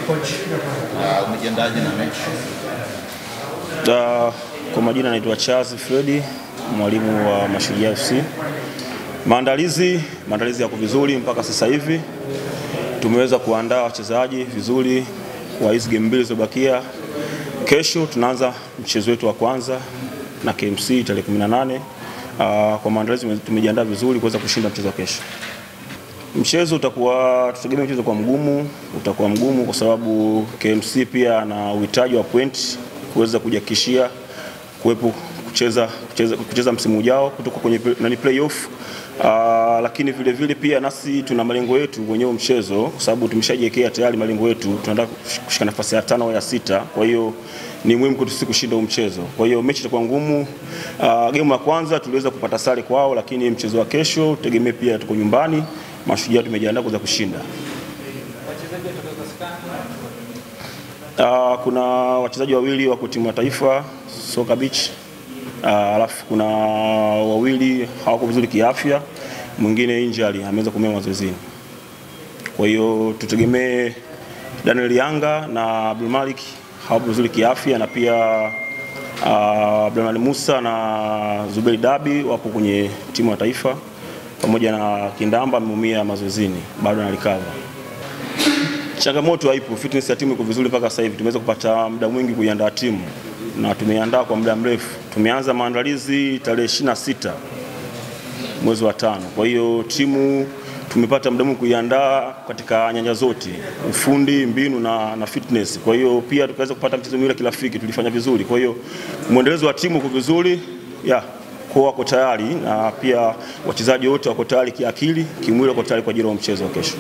Coach, umejiandaje na mechi? Kwa majina naitwa Charles Freddy, mwalimu wa Mashujaa FC. Maandalizi yako vizuri mpaka sasa hivi. Tumeweza kuandaa wachezaji vizuri kwa hizo game mbili zilizobakia. Kesho tunaanza mchezo wetu wa kwanza na KMC tarehe 18. Kwa maandalizi tumejiandaa vizuri kuweza kushinda mchezo wa kesho. Mchezo tutegemea mchezo utakuwa mgumu kwa sababu KMC pia na uhitaji wa point kuweza kujihakikishia kuwepo kucheza msimu ujao kutoka kwenye playoff. Lakini vile pia nasi tuna malengo yetu kwenye mchezo kwa sababu tumeshajiwekea tayari malengo yetu, tunataka kushika nafasi ya 5 au ya 6. Kwa hiyo ni muhimu kwetu sisi kushinda mchezo. Kwa hiyo mechi itakuwa ngumu. Game ya kwanza tuliweza kupata sare kwao, lakini mchezo wa kesho tegemea pia tuko nyumbani. Mashujaa tumejiandaa kuweza kushinda. Kuna wachezaji wawili wako timu ya taifa Soka Beach. Alafu kuna wawili hawako vizuri kiafya, mwingine injury ameweza kumea mazoezini. Kwa hiyo tutegemee Daniel Yanga na Abdul Malik hawako vizuri kiafya, na pia Abdul Musa na Zuberi Dabi wapo kwenye timu ya taifa, pamoja na Kindamba ameumia mazoezini bado analikava. Changamoto haipo, fitness ya timu iko vizuri mpaka sasa hivi. Tumeweza kupata muda mwingi kuiandaa timu na tumeandaa kwa muda mrefu. Tumeanza maandalizi tarehe 26 mwezi wa 5. Kwa hiyo timu tumepata muda mwingi kuiandaa katika nyanja zote, ufundi, mbinu na fitness. Kwa hiyo pia tukaweza kupata mchezo mwingine kirafiki, tulifanya vizuri. Kwa hiyo muendelezo wa timu uko vizuri. Kwa wako tayari, na pia wachezaji wote wako tayari kiakili, kimwili wako tayari kwa ajili ya mchezo wa kesho.